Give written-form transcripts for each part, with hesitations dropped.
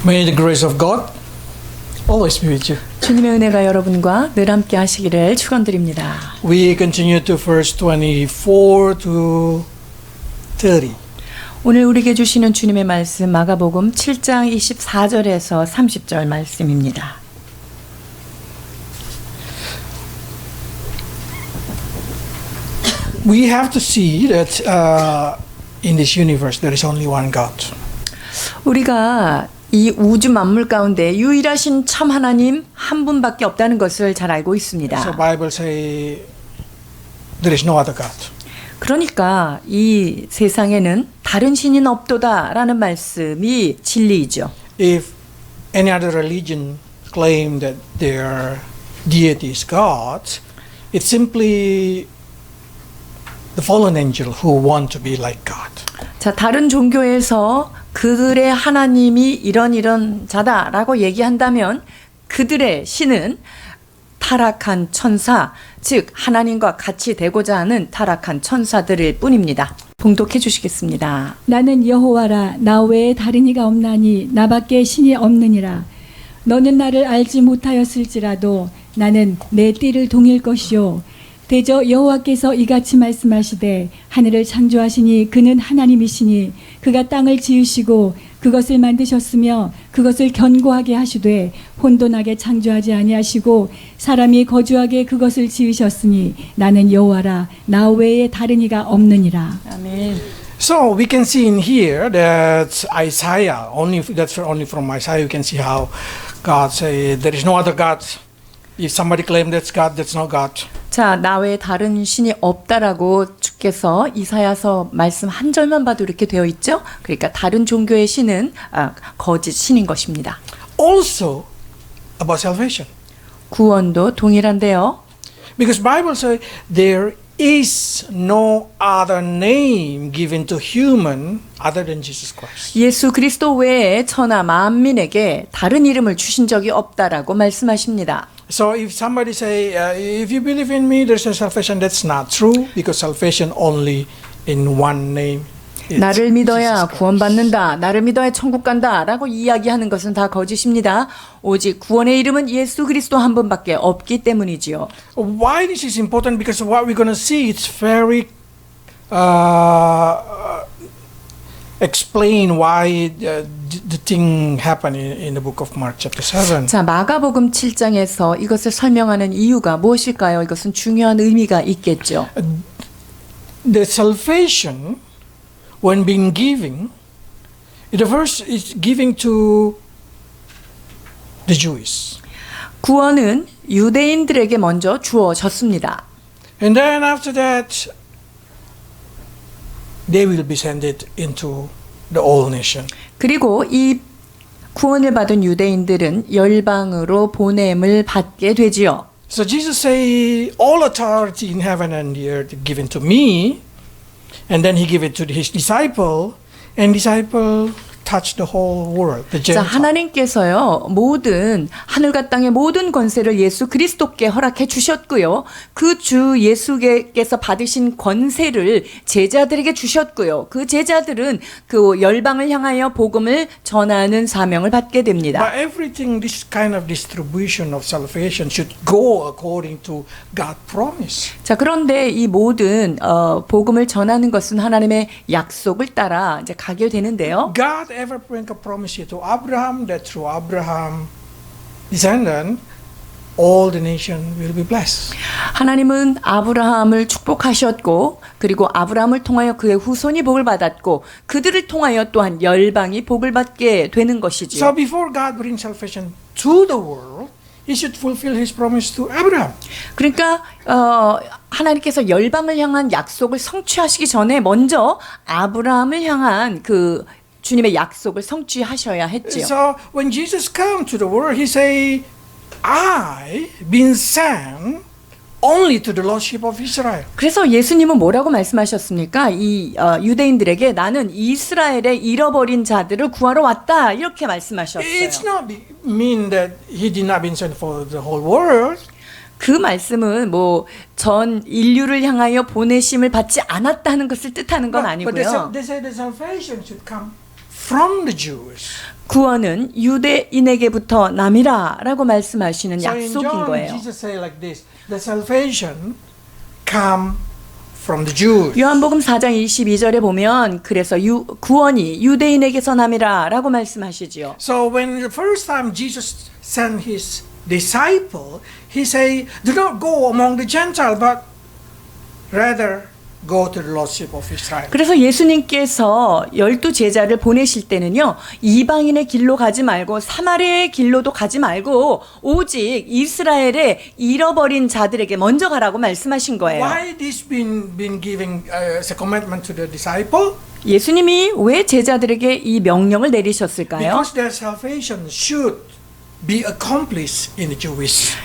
May the grace of God always be with you. 주님의 은혜가 여러분과 늘 함께 하시기를 축원드립니다. We continue to verse 24 to 30. 오늘 우리에게 주시는 주님의 말씀 마가복음 7장 24절에서 30절 말씀입니다. We have to see that in this universe there is only one God. 우리가 이 우주 만물 가운데 유일하신 참 하나님 한 분밖에 없다는 것을 잘 알고 있습니다. So Bible say there is no other God. 그러니까 이 세상에는 다른 신인 없도다라는 말씀이 진리이죠. If any other religion claim that their deity is God, it's simply the fallen angel who want to be like God. 자, 다른 종교에서 그들의 하나님이 이런 자다라고 얘기한다면 그들의 신은 타락한 천사, 즉 하나님과 같이 되고자 하는 타락한 천사들일 뿐입니다. 봉독해 주시겠습니다. 나는 여호와라. 나 외에 다른 이가 없나니 나밖에 신이 없느니라. 너는 나를 알지 못하였을지라도 나는 내 띠를 동일 것이요 대저 여호와께서 이같이 말씀하시되 하늘을 창조하시니 그는 하나님이시니 그가 땅을 지으시고 그것을 만드셨으며 그것을 견고하게 하시되 혼돈하게 창조하지 아니하시고 사람이 거주하게 그것을 지으셨으니 나는 여호와라. 나 외에 다른 이가 없느니라. 아멘. So we can see in here that Isaiah, that's only from Isaiah you can see how God say there is no other God. If somebody claim that's God, that's no God. 자, 나 외에 다른 신이 없다라고 주께서 이사야서 말씀 한 절만 봐도 이렇게 되어 있죠. 그러니까 다른 종교의 신은 거짓 신인 것입니다. Also about salvation. 구원도 동일한데요. Because Bible says there is no other name given to human other than Jesus Christ. 예수 그리스도 외에 천하 만민에게 다른 이름을 주신 적이 없다라고 말씀하십니다. So if somebody say, if you believe in me, there's no salvation, that's not true because salvation only in one name. 나를 믿어야 구원받는다. 나를 믿어야 천국 간다. 라고 이야기하는 것은 다 거짓입니다. 오직 구원의 이름은 예수 그리스도 한 분밖에 없기 때문이지요. Why this is important? Because what we're going to see, it's very explain why the thing happened in the book of Mark chapter 7. 자, 마가복음 7장에서 이것을 설명하는 이유가 무엇일까요? 이것은 중요한 의미가 있겠죠. The salvation when being given, the verse is giving to the Jews. 구원은 유대인들에게 먼저 주어졌습니다. And then after that, they will be sent into the all nation. 그리고 이 구원을 받은 유대인들은 열방으로 보냄을 받게 되지요. So Jesus say, all authority in heaven and the earth given to me. And then he gave it to his disciple, and disciple touched the whole world. The 자, Gentile. 하나님께서요, 모든 하늘과 땅의 모든 권세를 예수 그리스도께 허락해 주셨고요. 그 주 예수께서 받으신 권세를 제자들에게 주셨고요. 그 제자들은 그 열방을 향하여 복음을 전하는 사명을 받게 됩니다. But everything, this kind of distribution of salvation should go according to God's promise. 자, 그런데 이 모든 복음을 전하는 것은 하나님의 약속을 따라 이제 가게 되는데요. God ever make a promise to Abraham that through Abraham descendant all the nation will be blessed. 하나님은 아브라함을 축복하셨고 그리고 아브라함을 통하여 그의 후손이 복을 받았고 그들을 통하여 또한 열방이 복을 받게 되는 것이지요. So before God brings salvation to the world, He should fulfill His promise to Abraham. 그러니까 하나님께서 열방을 향한 약속을 성취하시기 전에 먼저 아브라함을 향한 그 주님의 약속을 성취하셔야 했지요. So when Jesus come to the world, He say, I been sent only to the lordship of Israel. 그래서 예수님은 뭐라고 말씀하셨습니까? 이 유대인들에게 나는 이스라엘의 잃어버린 자들을 구하러 왔다 이렇게 말씀하셨어요. It's not mean that He did not been sent for the whole world. 그 말씀은 뭐 전 인류를 향하여 보내심을 받지 않았다는 것을 뜻하는 건 But 아니고요. they say the salvation should come from the Jews. 구원은 유대인에게부터 남이라라고 말씀하시는 So in 약속인 John, 거예요. Jesus say like this: the salvation come from the Jews. 요한복음 4장 22절에 보면 그래서 구원이 유대인에게서 남이라라고 말씀하시지요. So when the first time Jesus sent his disciple, he say, "Do not go among the Gentiles, but rather go to the lordship of Israel." 그래서 예수님께서 12제자를 보내실 때는요, 이방인의 길로 가지 말고 사마리아의 길로도 가지 말고 오직 이스라엘의 잃어버린 자들에게 먼저 가라고 말씀하신 거예요. Why this been giving as a commandment to the disciple? 예수님이 왜 제자들에게 이 명령을 내리셨을까요? Because their salvation should be accomplished in the Jewish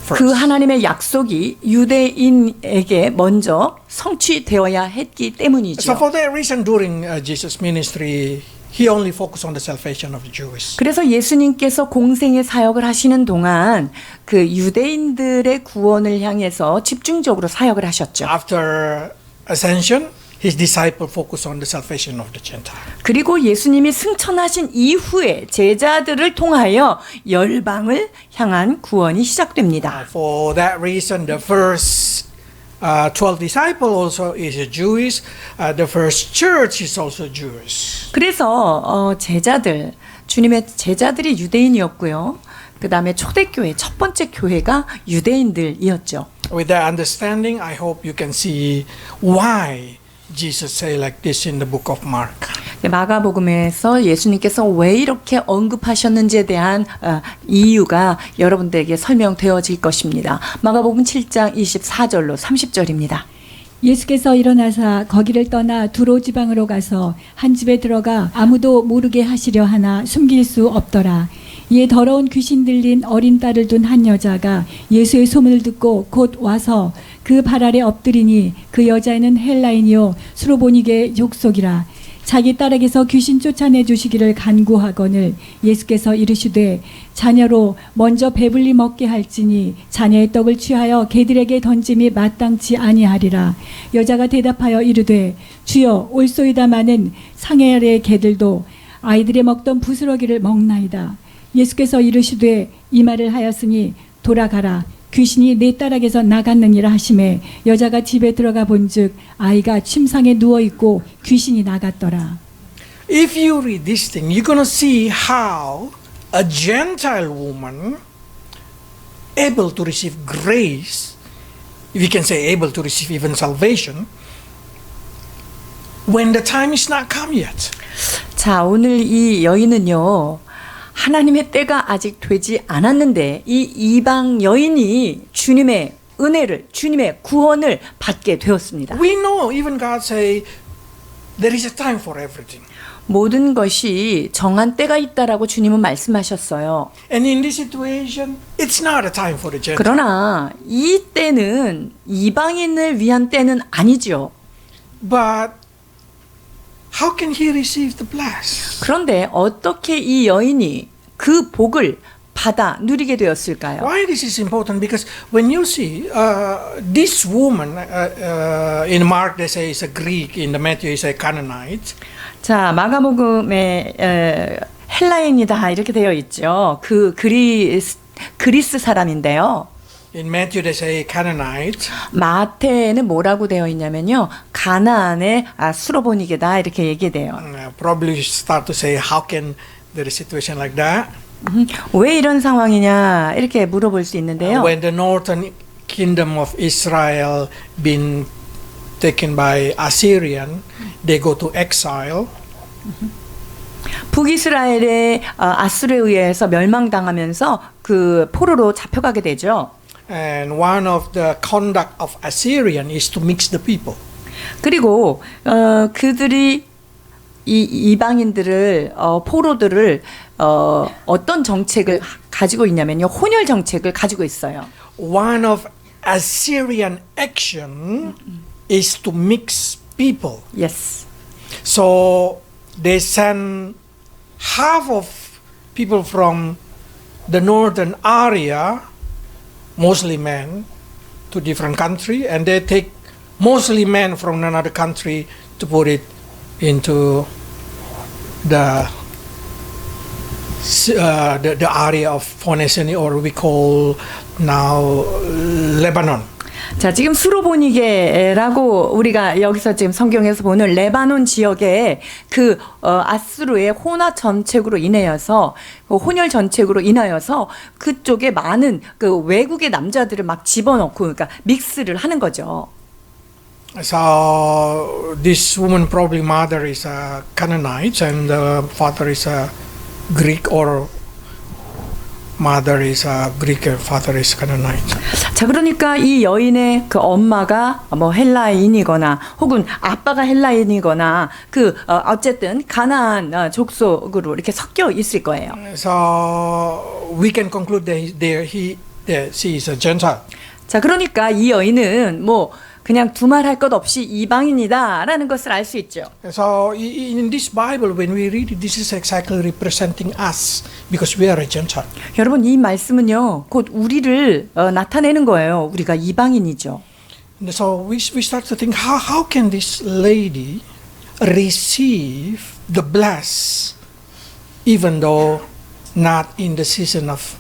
first. 그 하나님의 약속이 유대인에게 먼저 성취되어야 했기 So 때문이죠. for that reason, during Jesus' ministry, he only focused on the salvation of the Jews. 그래서 예수님께서 공생의 사역을 하시는 동안 그 유대인들의 구원을 향해서 집중적으로 사역을 하셨죠. After ascension, his disciple focused on the salvation of the Gentile. 그리고 예수님이 승천하신 이후에 제자들을 통하여 열방을 향한 구원이 시작됩니다. For that reason, the first 12 disciples also is Jewish. The first church is also Jewish. 그래서 주님의 제자들이 유대인이었고요. 그 다음에 초대교회, 첫 번째 교회가 유대인들이었죠. With that understanding, I hope you can see why Jesus say like this in the book of Mark. 마가복음에서 예수님께서 왜 이렇게 언급하셨는지에 대한 이유가 여러분들에게 설명되어질 것입니다. 마가복음 7장 24절로 30절입니다. 예수께서 일어나사 거기를 떠나 두로 지방으로 가서 한 집에 들어가 아무도 모르게 하시려 하나 숨길 수 없더라. 이에 더러운 귀신 들린 어린 딸을 둔 한 여자가 예수의 소문을 듣고 곧 와서 그 발 아래 엎드리니 그 여자애는 헬라인이요 수로보니게 족속이라. 자기 딸에게서 귀신 쫓아내 주시기를 간구하거늘 예수께서 이르시되 자녀로 먼저 배불리 먹게 할지니 자녀의 떡을 취하여 개들에게 던짐이 마땅치 아니하리라. 여자가 대답하여 이르되 주여 올소이다마는 상해 아래의 개들도 아이들이 먹던 부스러기를 먹나이다. 예수께서 이르시되 이 말을 하였으니 돌아가라. 귀신이 내 딸에게서 나갔느니라 하시매 여자가 집에 들어가 본즉 아이가 침상에 누워 있고 귀신이 나갔더라. If you read this thing, you're going to see how a Gentile woman able to receive grace, if you can say able to receive even salvation, when the time is not come yet. 자, 오늘 이 여인은요, 하나님의 때가 아직 되지 않았는데 이 이방 여인이 주님의 은혜를, 주님의 구원을 받게 되었습니다. We know even God say there is a time for everything. 모든 것이 정한 때가 있다라고 주님은 말씀하셨어요. And in this situation, it's not a time for the Gentile. 그러나 이 때는 이방인을 위한 때는 아니죠. But how can he receive the bless? 그런데 어떻게 이 여인이 그 복을 받아 누리게 되었을까요? Why this is important? Because when you see this woman in Mark, they say it's a Greek. In the Matthew, it's a Canaanite. 자, 마가복음에 헬라인이다 이렇게 되어 있죠. 그 그리스 사람인데요. In Matthew, they say Canaanite. 마태에는 뭐라고 되어 있냐면요, 가나안의 수로보니게다 이렇게 얘기돼요. Probably start to say, how can there is a situation like that? 왜 이런 상황이냐 이렇게 물어볼 수 있는데요. When the northern kingdom of Israel been taken by Assyrian, they go to exile. 북이스라엘의 아수르에 의해서 멸망당하면서 그 포로로 잡혀가게 되죠. And one of the conduct of Assyrian is to mix the people. 그리고 그들이 이 이방인들을 포로들을 어떤 정책을 가지고 있냐면요, 혼혈 정책을 가지고 있어요. One of Assyrian action is to mix people. Yes. So they send half of people from the northern area, mostly men, to different country, and they take mostly men from another country to put it into the the area of Phoenician, or we call now Lebanon. 자, 지금 수로보니게라고 우리가 여기서 지금 성경에서 보는 레바논 지역의 그 아수르의 혼화 정책으로 인하여서 혼혈 정책으로 인하여서 그쪽에 많은 그 외국의 남자들을 막 집어넣고 그러니까 믹스를 하는 거죠. So this woman probably mother is a Canaanite and the father is a Greek, or mother is a Greek and father is Canaanite. 자, 그러니까 이 여인의 그 엄마가 뭐 헬라인이거나 혹은 아빠가 헬라인이거나 그 어쨌든 가나안 족속으로 이렇게 섞여 있을 거예요. So we can conclude that she is a Gentile. 자, 그러니까 이 여인은 뭐 그냥 두말할 것 없이 이방인이다라는 것을 알 수 있죠. So in this Bible, when we read it, this is exactly representing us because we are a Gentile. 여러분, 이 말씀은요, 곧 우리를 나타내는 거예요. 우리가 이방인이죠. And so we start to think, how can this lady receive the bless, even though not in the season of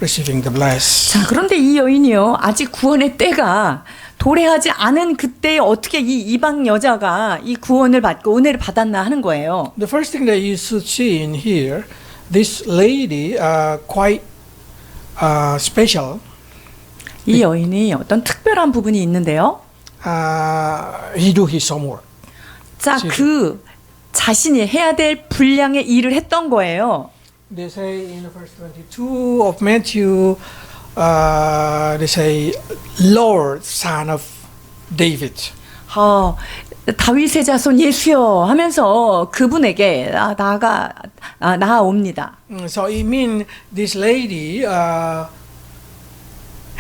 receiving the bless? 자, 그런데 이 여인이요, 아직 구원의 때가 도래하지 않은 그때에 어떻게 이 이방 여자가 이 구원을 받고 은혜를 받았나 하는 거예요. The first thing that you should see in here, this lady quite special. 이 여인이 어떤 특별한 부분이 있는데요. He do his homework. 자, 그 자신이 해야 될 분량의 일을 했던 거예요. They say in verse 22 of Matthew, they say, Lord, son of David. 다윗의 자손 예수여 하면서 그분에게 나아옵니다. So it means this lady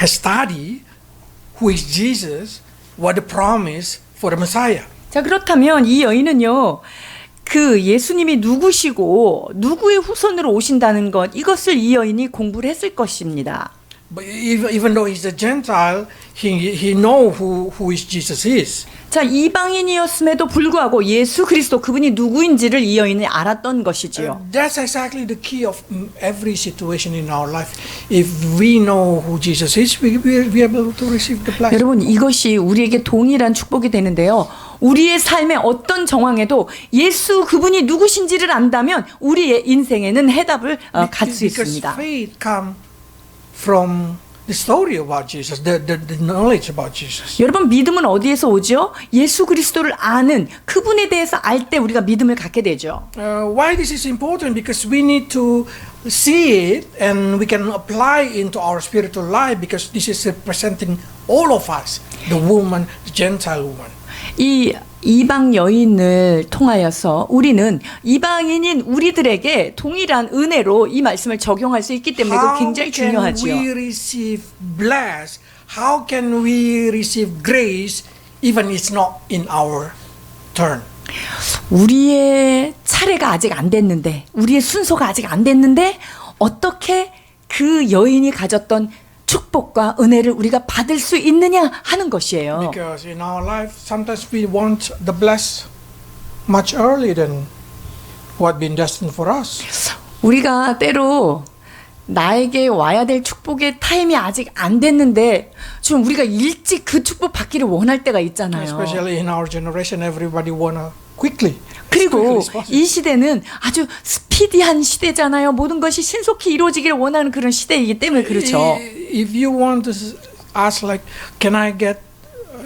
has studied who is Jesus, what the promise for the Messiah. 자, 그렇다면 이 여인은요, 그 예수님이 누구시고 누구의 후손으로 오신다는 것, 이것을 이 여인이 공부를 했을 것입니다. But even though he's a Gentile, he know who is Jesus is. 자, 이방인이었음에도 불구하고 예수 그리스도 그분이 누구인지를 이 여인이 알았던 것이지요. That's exactly the key of every situation in our life. If we know who Jesus is, we will be able to receive the blessing. 여러분, 이것이 우리에게 동일한 축복이 되는데요. 우리의 삶의 어떤 정황에도 예수 그분이 누구신지를 안다면 우리의 인생에는 해답을 갖을 수 있습니다. Because faith comes from the story about Jesus, the knowledge about Jesus. 여러분, 믿음은 어디에서 오죠? 예수 그리스도를 아는 그분에 대해서 알 때 우리가 믿음을 갖게 되죠. Why this is important? Because we need to see it and we can apply into our spiritual life, because this is representing all of us, the woman, the Gentile woman. 이 이방 여인을 통하여서 우리는 이방인인 우리들에게 동일한 은혜로 이 말씀을 적용할 수 있기 때문에 그 굉장히 중요하지요. How can we receive bless? How can we receive grace even it's not in our turn? 우리의 차례가 아직 안 됐는데, 우리의 순서가 아직 안 됐는데 어떻게 그 여인이 가졌던 축복과 은혜를 우리가 받을 수 있느냐 하는 것이에요. Because in our life, sometimes we want the bless much earlier than what been destined for us. 우리가 때로 나에게 와야 될 축복의 타임이 아직 안 됐는데 좀 우리가 일찍 그 축복 받기를 원할 때가 있잖아요. Especially in our generation, everybody wanna quickly. 그리고 이 시대는 아주 스피디한 시대잖아요. 모든 것이 신속히 이루어지기를 원하는 그런 시대이기 때문에 그렇죠. If you want to ask like, can I get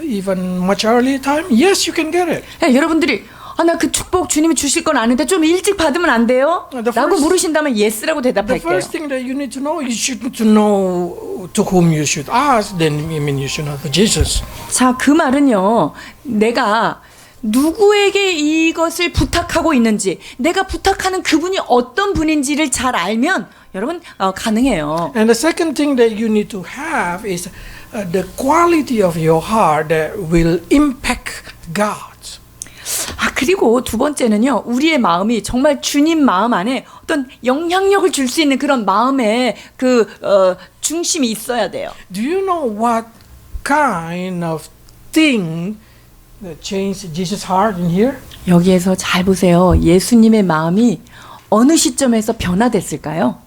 even much earlier time? Yes, you can get it. 네, 여러분들이 나 그 축복 주님이 주실 건 아는데 좀 일찍 받으면 안 돼요? 라고 물으신다면 yes라고 The 대답할게요. first thing that you need to know, you should know to whom you should ask. Then I mean you should know to Jesus. 자, 그 말은요. 내가 누구에게 이것을 부탁하고 있는지, 내가 부탁하는 그분이 어떤 분인지를 잘 알면 여러분 가능해요. And the second thing that you need to have is the quality of your heart that will impact God. 그리고 두 번째는요, 우리의 마음이 정말 주님 마음 안에 어떤 영향력을 줄 수 있는 그런 마음의 그 중심이 있어야 돼요. Do you know what kind of thing that changed Jesus' heart in here? 여기에서 잘 보세요. 예수님의 마음이 어느 시점에서 변화됐을까요?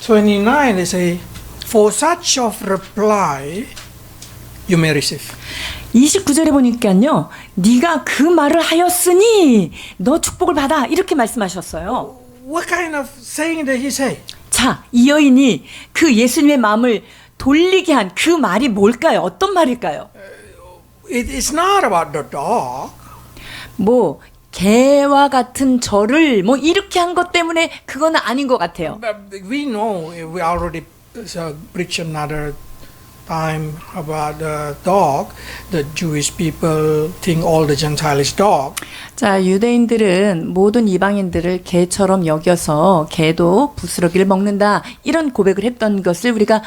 29 they say, for such of reply you may receive. 29절에 보니까요. 네가 그 말을 하였으니 너 축복을 받아. 이렇게 말씀하셨어요. What kind of saying did he say? 자, 이 여인이 그 예수님의 마음을 돌리게 한 그 말이 뭘까요? 어떤 말일까요? It's not about the dog. 뭐 개와 같은 저를 뭐 이렇게 한 것 때문에 그거는 아닌 것 같아요. But we know, we already preached another time about the dog. The Jewish people think all the Gentile is dog. 자, 유대인들은 모든 이방인들을 개처럼 여겨서 개도 부스러기를 먹는다. 이런 고백을 했던 것을 우리가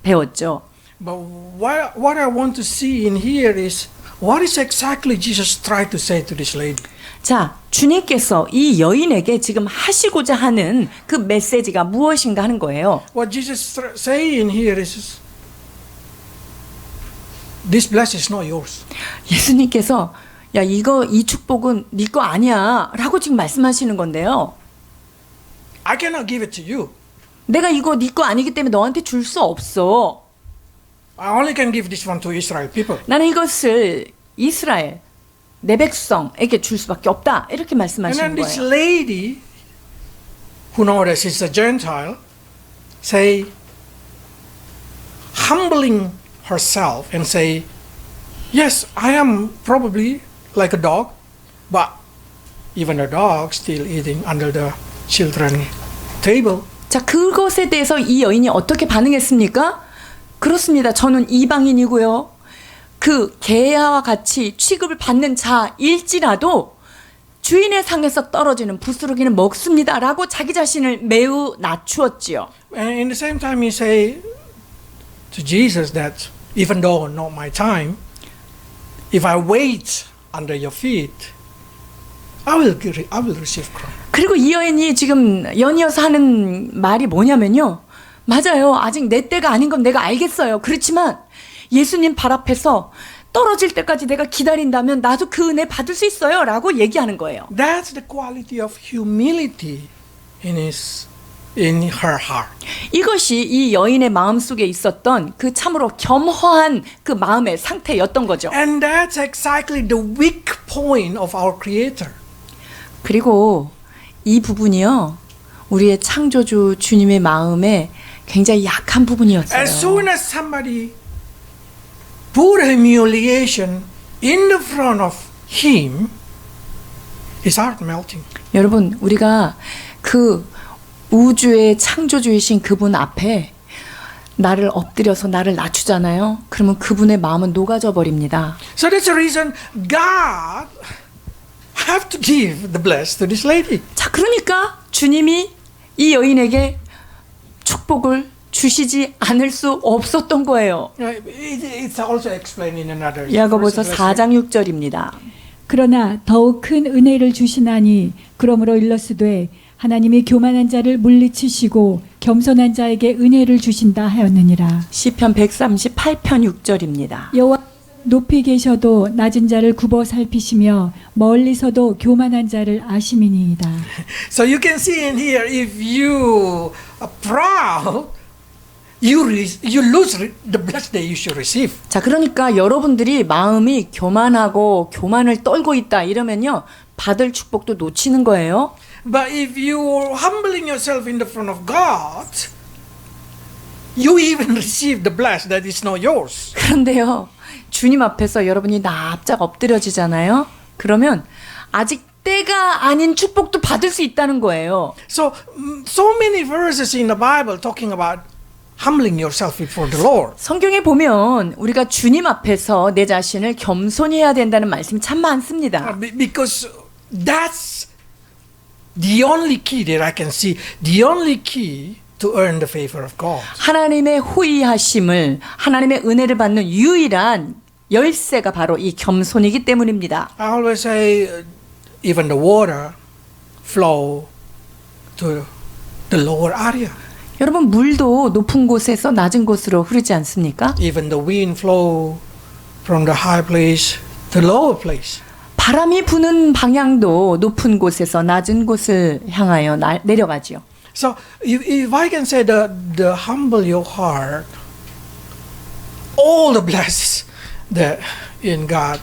배웠죠. But what I want to see in here is what is exactly Jesus tried to say to this lady. 자, 주님께서 이 여인에게 지금 하시고자 하는 그 메시지가 무엇인가 하는 거예요. What Jesus say in here is this blessing is not yours. 예수님께서 야, 이 축복은 네 거 아니야 라고 지금 말씀하시는 건데요. I cannot give it to you. 내가 이거 네 거 아니기 때문에 너한테 줄 수 없어. I only can give this one to Israel people. 나는 이것을 이스라엘 내 백성에게 줄 수밖에 없다. 이렇게 And 말씀하시는 then this 거예요. lady, who knows that she's a Gentile, say, humbling herself and say, yes, I am probably like a dog, but even a dog still eating under the children table. 자, 그것에 대해서 이 여인이 어떻게 반응했습니까? 그렇습니다. 저는 이방인이고요. 그 개와 같이 취급을 받는 자일지라도 주인의 상에서 떨어지는 부스러기는 먹습니다라고 자기 자신을 매우 낮추었지요. And in the same time, he say to Jesus that even though not my time, if I wait under your feet, I will receive crown. 그리고 이 여인이 지금 연이어서 하는 말이 뭐냐면요. 맞아요. 아직 내 때가 아닌 건 내가 알겠어요. 그렇지만 예수님 발 앞에서 떨어질 때까지 내가 기다린다면 나도 그 은혜 받을 수 있어요. 라고 얘기하는 거예요. That's the quality of humility in her heart. 이것이 이 여인의 마음속에 있었던 그 참으로 겸허한 그 마음의 상태였던 거죠. And that's exactly the weak point of our Creator. 그리고 이 부분이요. 우리의 창조주 주님의 마음에 굉장히 약한 부분이었어요. As soon as somebody put humiliation in the front of him, his heart melting. 여러분, 우리가 그 우주의 창조주이신 그분 앞에 나를 엎드려서 나를 낮추잖아요. 그러면 그분의 마음은 녹아져 버립니다. So that's the reason God have to give the bless to this lady. 자, 그러니까 주님이 이 여인에게 축복을 주시지 않을 수 없었던 거예요. It's also explained in another. 야고보서 verse. 4장 6절입니다. 그러나 더욱 큰 은혜를 주시나니 그러므로 일러스되 하나님이 교만한 자를 물리치시고 겸손한 자에게 은혜를 주신다 하였느니라. 시편 138편 6절입니다. 여호와 높이 계셔도 낮은 자를 굽어 살피시며 멀리서도 교만한 자를 아심이니이다. So you can see in here, if you are proud, you lose the blessing that you should receive. 자, 그러니까 여러분들이 마음이 교만하고 교만을 떨고 있다 이러면요. 받을 축복도 놓치는 거예요. But if you are humbling yourself in the front of God, you even receive the blessing that is not yours. 그런데요. 주님 앞에서 여러분이 납작 엎드려지잖아요. 그러면 아직 때가 아닌 축복도 받을 수 있다는 거예요. So many verses in the Bible talking about humbling yourself before the Lord. 성경에 보면 우리가 주님 앞에서 내 자신을 겸손히 해야 된다는 말씀이 참 많습니다. Because that's the only key that I can see, the only key to earn the favor of God. 하나님의 호의하심을, 하나님의 은혜를 받는 유일한 열쇠가 바로 이 겸손이기 때문입니다. I always say, even the water flow to the lower area. 여러분, 물도 높은 곳에서 낮은 곳으로 흐르지 않습니까? Even the wind flow from the high place to lower place. 바람이 부는 방향도 높은 곳에서 낮은 곳을 향하여 내려가지요. So if I can say the humble your heart, all the blessings that in God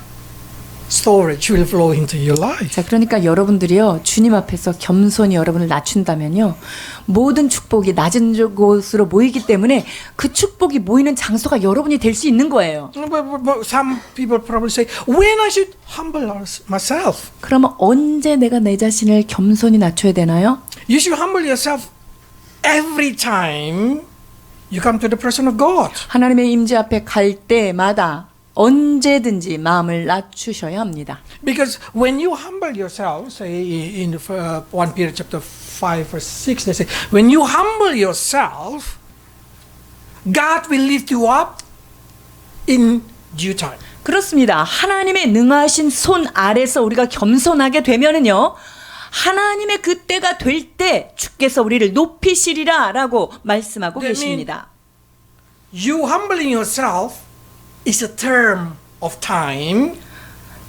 storage will flow into your life. 자, 그러니까 여러분들이요, 주님 앞에서 겸손히 여러분을 낮춘다면요, 모든 축복이 낮은 곳으로 모이기 때문에 그 축복이 모이는 장소가 여러분이 될 수 있는 거예요. But some people probably say, when I should humble myself? 그러면 언제 내가 내 자신을 겸손히 낮춰야 되나요? You should humble yourself every time you come to the presence of God. 하나님의 임재 앞에 갈 때마다 언제든지 마음을 낮추셔야 합니다. Because when you humble yourself, say in 1 Peter chapter 5 verse 6, they say, when you humble yourself, God will lift you up in due time. 그렇습니다. 하나님의 능하신 손 아래서 우리가 겸손하게 되면은요, 하나님의 그때가 될 때 주께서 우리를 높이시리라 라고 말씀하고 That 계십니다. You humbling yourself is a term of time.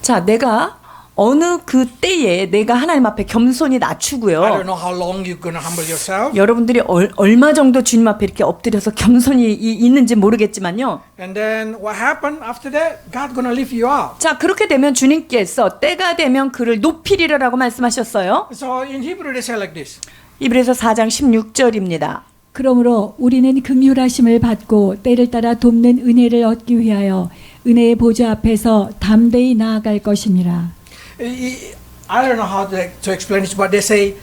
자, 내가 어느 그 때에 내가 하나님 앞에 겸손히 I don't 낮추고요. know how long you're going to humble yourself. 여러분들이 얼마 정도 주님 앞에 이렇게 엎드려서 겸손히 있는지 모르겠지만요. And then what happened after that? God going to lift you up. 자, 그렇게 되면 주님께서 때가 되면 그를 높이리라라고 말씀하셨어요. So in Hebrew they say like this. 이브리서 4장 16절입니다. 그러므로 우리는 긍휼하심을 받고 때를 따라 돕는 은혜를 얻기 위하여 은혜의 보좌 앞에서 담대히 나아갈 것이니라. I don't know how to explain this, but they say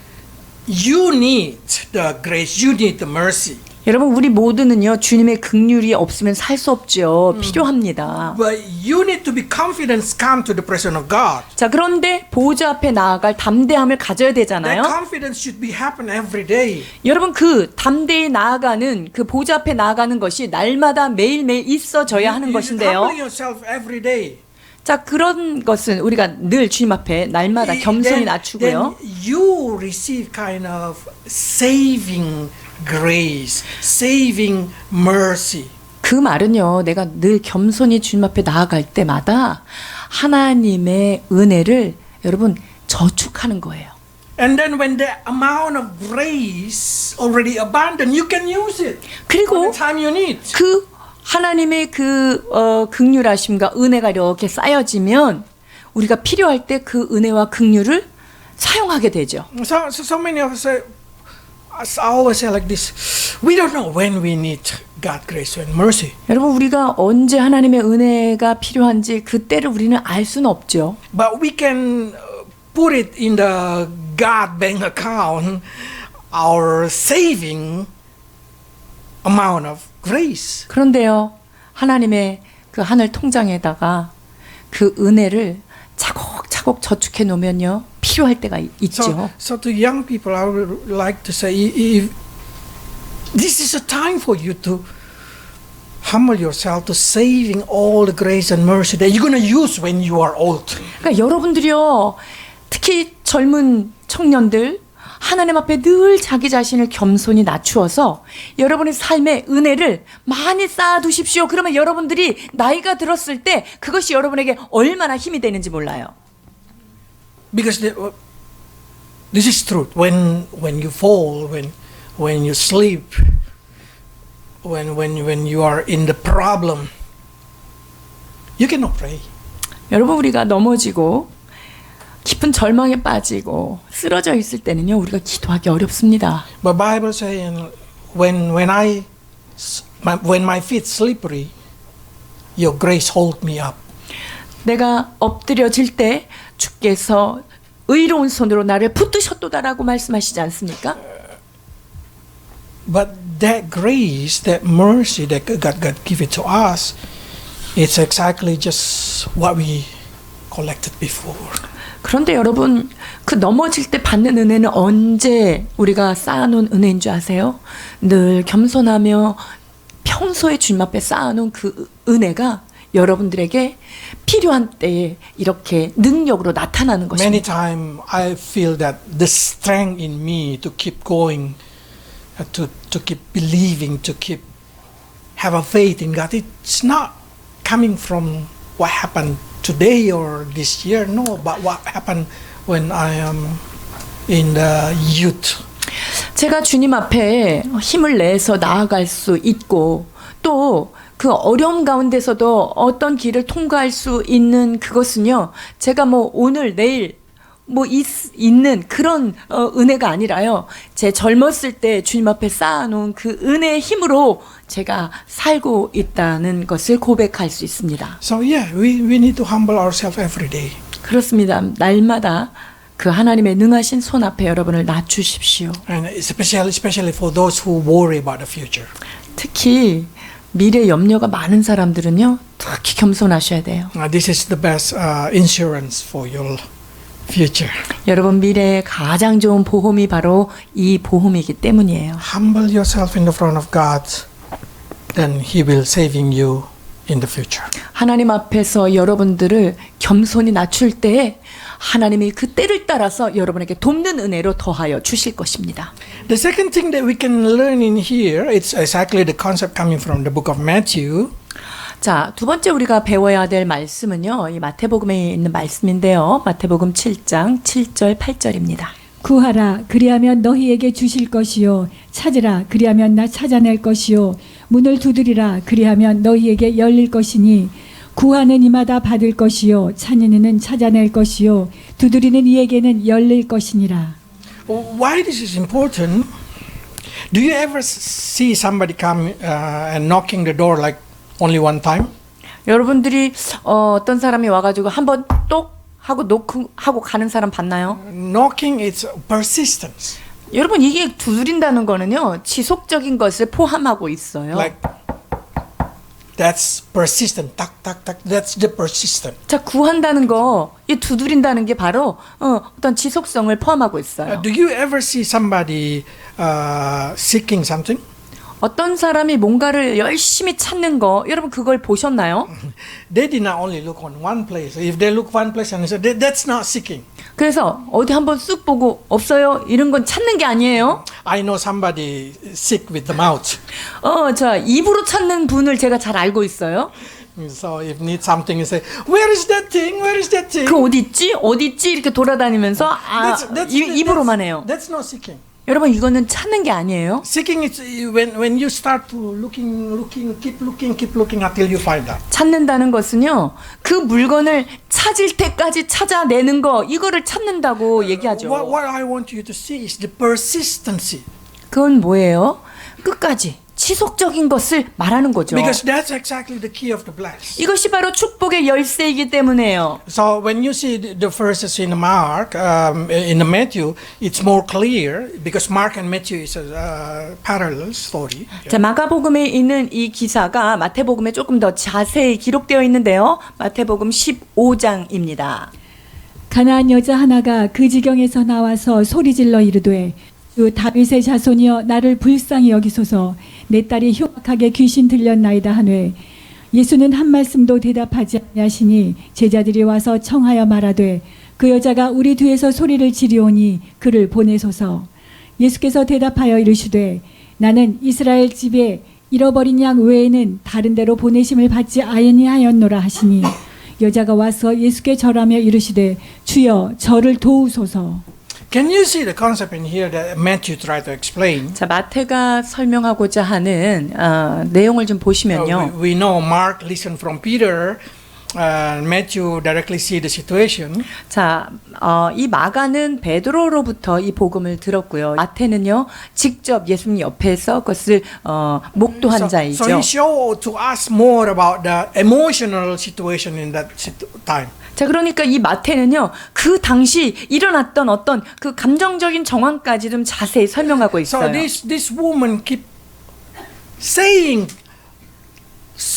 you need the grace, you need the mercy. 여러분, 우리 모두는요, 주님의 긍휼이 없으면 살 수 없죠. 필요합니다. But you need to be confident, come to the presence of God. 자, 그런데 보좌 앞에 나아갈 담대함을 가져야 That 되잖아요. confidence should be happen every day. 여러분, 그 담대히 나아가는 그 보좌 앞에 나아가는 것이 날마다 매일매일 있어져야 하는 You should 것인데요. humble yourself every day. 자, 그런 것은 우리가 늘 주님 앞에 날마다 겸손히 낮추고요. Then you receive kind of saving grace, saving mercy. 그 말은요, 내가 늘 겸손히 주님 앞에 나아갈 때마다 하나님의 은혜를 여러분 저축하는 거예요. And then when the amount of grace already abundant, you can use it for 그리고 the time you need. 그 하나님의 그 긍휼하심과 은혜가 이렇게 쌓여지면 우리가 필요할 때 그 은혜와 긍휼을 사용하게 되죠. So many of us say, I always say like this, we don't know when we need God's grace and mercy. 여러분, 우리가 언제 하나님의 은혜가 필요한지 그때를 우리는 알 수는 없죠. But we can put it in the God bank account, our saving amount of grace. 그런데요, 하나님의 그 하늘 통장에다가 그 은혜를 차곡차곡 저축해 놓으면요, 필요할 때가 있죠. So to young people, I would like to say, if this is a time for you to humble yourself to saving all the grace and mercy that you're going to use when you are old. 그러니까 여러분들이요, 특히 젊은 청년들, 하나님 앞에 늘 자기 자신을 겸손히 낮추어서 여러분의 삶의 은혜를 많이 쌓아두십시오. 그러면 여러분들이 나이가 들었을 때 그것이 여러분에게 얼마나 힘이 되는지 몰라요. Because this is truth. When you fall, when you sleep, when you are in the problem, you cannot pray. 여러분, 우리가 넘어지고 깊은 절망에 빠지고 쓰러져 있을 때는요, 우리가 기도하기 어렵습니다. But Bible saying when my feet slippery, your grace hold me up. 내가 엎드려질 때 주께서 의로운 손으로 나를 붙드셨도다라고 말씀하시지 않습니까? But that grace, that mercy that God give it to us, it's exactly just what we collected before. 그런데 여러분, 그 넘어질 때 받는 은혜는 언제 우리가 쌓아놓은 은혜인 줄 아세요? 늘 겸손하며 평소에 주님 앞에 쌓아놓은 그 은혜가 여러분들에게 필요한 때에 이렇게 능력으로 나타나는 Many 것입니다. times I feel that the strength in me to keep going, to keep believing, to keep have a faith in God, it's not coming from what happened today or this year. No, but what happened when I am in the youth. 제가 주님 앞에 힘을 내서 나아갈 수 있고 또 그 어려움 가운데서도 어떤 길을 통과할 수 있는 그것은요. 제가 뭐 오늘 내일 뭐 있는 그런 은혜가 아니라요. 제 젊었을 때 주님 앞에 쌓아놓은 그 은혜의 힘으로 제가 살고 있다는 것을 고백할 수 있습니다. So yeah, we need to humble ourselves every day. 그렇습니다. 날마다 그 하나님의 능하신 손 앞에 여러분을 낮추십시오. And especially for those who worry about the future. 특히 미래 염려가 많은 사람들은요. 특히 겸손하셔야 돼요. This is the best insurance for your future. 여러분 미래의 가장 좋은 보험이 바로 이 보험이기 때문이에요. Humble yourself in the front of God, then He will saving you in the future. 하나님 앞에서 여러분들을 겸손히 낮출 때에 하나님이 그 때를 따라서 여러분에게 돕는 은혜로 더하여 주실 것입니다. The second thing that we can learn in here, it's exactly the concept coming from the book of Matthew. 자, 두 번째 우리가 배워야 될 말씀은요. 이 마태복음에 있는 말씀인데요. 마태복음 7장 7절 8절입니다. 구하라 그리하면 너희에게 주실 것이요 찾으라 그리하면 나 찾아낼 것이요 문을 두드리라 그리하면 너희에게 열릴 것이니 구하는 이마다 받을 것이요 찾는 이는 찾아낼 것이요 두드리는 이에게는 열릴 것이니라. Why this is important? Do you ever see somebody come and knocking the door like only one time? 여러분들이 어떤 사람이 와가지고 한번 똑 하고 하고 가는 사람 봤나요? Knocking is persistence. 여러분 이게 두드린다는 거는요 지속적인 것을 포함하고 있어요. Like that's persistent. Tak tak tak. That's the persistent. 자 구한다는 거, 이 두드린다는 게 바로 어떤 지속성을 포함하고 있어요. Do you ever see somebody seeking something? 어떤 사람이 뭔가를 열심히 찾는 거, 여러분 그걸 보셨나요? They did not only look on one place. If they look one place and say that's not seeking. 그래서 어디 한번 쑥 보고 없어요? 이런 건 찾는 게 아니에요. I know somebody seek with the mouth. 자 입으로 찾는 분을 제가 잘 알고 있어요. So if need something, you say, where is that thing? Where is that thing? 그 어디 있지? 어디 있지? 이렇게 돌아다니면서 입으로만 해요. That's not seeking. 여러분 이거는 찾는 게 아니에요. Seeking is when you start to looking, keep looking until you find out. 찾는다는 것은요. 그 물건을 찾을 때까지 찾아내는 거, 이거를 찾는다고 얘기하죠. What I want you to see is the persistency. 그건 뭐예요? 끝까지 지속적인 것을 말하는 거죠. Because that's exactly the key of the bless. 이것이 바로 축복의 열쇠이기 때문에요. So when you see the verses in Mark, in the Matthew, it's more clear because Mark and Matthew is a parallel story. 자, 마가복음에 있는 이 기사가 마태복음에 조금 더 자세히 기록되어 있는데요. 마태복음 15장입니다. 가나안 여자 하나가 그 지경에서 나와서 소리질러 이르되 그 다윗의 자손이여 나를 불쌍히 여기소서 내 딸이 흉악하게 귀신 들렸나이다 하되 예수는 한 말씀도 대답하지 아니하시니 제자들이 와서 청하여 말하되 그 여자가 우리 뒤에서 소리를 지르오니 그를 보내소서. 예수께서 대답하여 이르시되 나는 이스라엘 집에 잃어버린 양 외에는 다른 데로 보내심을 받지 아니하였노라 하시니 여자가 와서 예수께 절하며 이르시되 주여 저를 도우소서. Can you see the concept in here that Matthew tried to explain? 자, 마태가 설명하고자 하는 내용을 좀 보시면요. We know Mark listened from Peter. Matthew directly see the situation. 자, 이 마가는 베드로로부터 이 복음을 들었고요. 마태는요, 직접 예수님 옆에서 그것을 목도한 자이죠. So he showed to us more about the emotional situation in that time. 자, 그러니까 이 마태는요, 그 당시 일어났던 어떤 그 감정적인 정황까지 좀 자세히 설명하고 있어요. So this woman keep saying,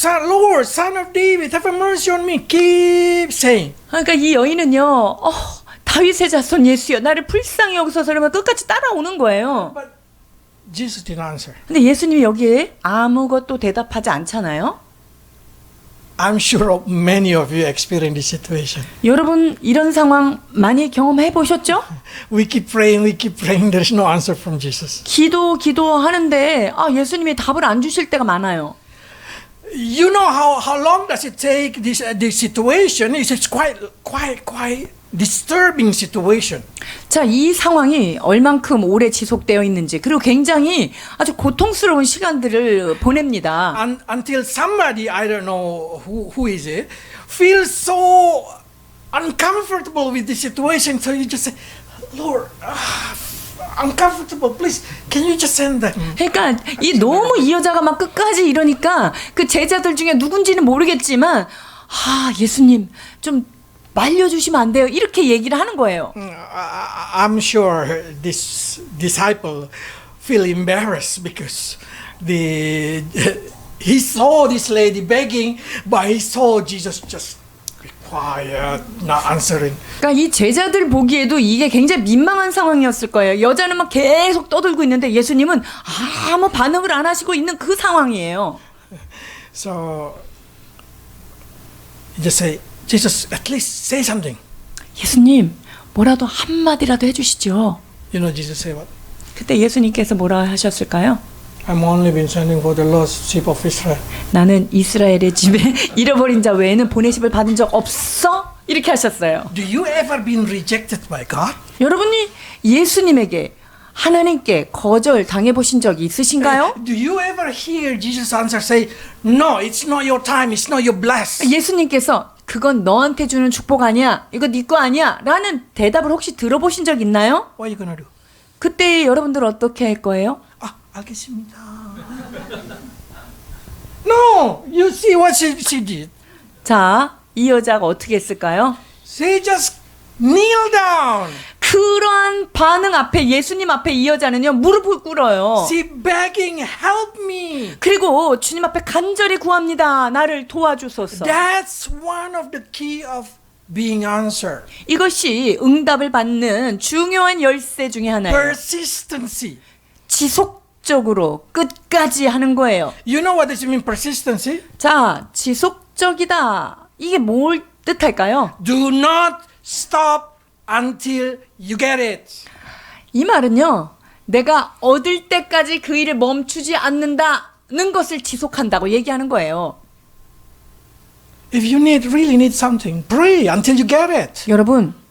Lord, Son of David, have mercy on me. Keep saying. 그러니까 이 여인은요, 다윗의 자손 예수여, 나를 불쌍히 여기소서 그러면 끝까지 따라오는 거예요. But Jesus didn't answer. 근데 예수님이 여기에 아무것도 대답하지 않잖아요. I'm sure many of you experience this situation. 여러분 이런 상황 많이 경험해 보셨죠? We keep praying. There is no answer from Jesus. 기도하는데 예수님이 답을 안 주실 때가 많아요. you know how long does it take this situation? It's quite disturbing situation. 자, 이 상황이 얼만큼 오래 지속되어 있는지, 그리고 굉장히 아주 고통스러운 시간들을 보냅니다. Until somebody, I don't know who is it, feels so uncomfortable with the situation, so you just say, Lord, uncomfortable, please, can you just send them? 그러니까 너무 이 여자가 막 끝까지 이러니까 그 제자들 중에 누군지는 모르겠지만, 예수님 좀 말려주시면 안 돼요, 이렇게 얘기를 하는 거예요. I'm sure this disciple feel embarrassed because he saw this lady begging, but he saw Jesus just be quiet, not answering. 그러니까 이 제자들 보기에도 이게 굉장히 민망한 상황이었을 거예요. 여자는 막 계속 떠들고 있는데 예수님은 아무 반응을 안 하시고 있는 그 상황이에요. So you just say, Jesus, at least say something. 예수님, 뭐라도 한마디라도 해주시죠. You know Jesus say what? 그때 예수님께서 뭐라 하셨을까요? I'm only been sending for the lost sheep of Israel. 나는 이스라엘의 집에 잃어버린 자 외에는 보내심을 받은 적 없어? 이렇게 하셨어요. Do you ever been rejected by God? 여러분이 예수님에게, 하나님께 거절 당해보신 적이 있으신가요? Do you ever hear Jesus answer say, no, it's not your time, it's not your bless? 예수님께서 그건 너한테 주는 축복 아니야, 이거 네 거 아니야 라는 대답을 혹시 들어보신 적 있나요? What are you gonna do? 그때 여러분들 어떻게 할 거예요? 알겠습니다. No, you see what she did. 자, 이 여자가 어떻게 했을까요? She just kneel down. 그러한 반응 앞에, 예수님 앞에 이 여자는요, 무릎을 꿇어요. She begging, help me. 그리고 주님 앞에 간절히 구합니다. 나를 도와주소서. That's one of the key of being answered. 이것이 응답을 받는 중요한 열쇠 중에 하나예요. Persistency. 지속적으로 끝까지 하는 거예요. You know what does it mean, persistency? 자, 지속적이다. 이게 뭘 뜻할까요? Do not stop until you get it. 이 말은요, 내가 얻을 때까지 그 일을 멈추지 않는다는 것을 지속한다고 얘기하는 거예요. If you really need something, pray until you get it.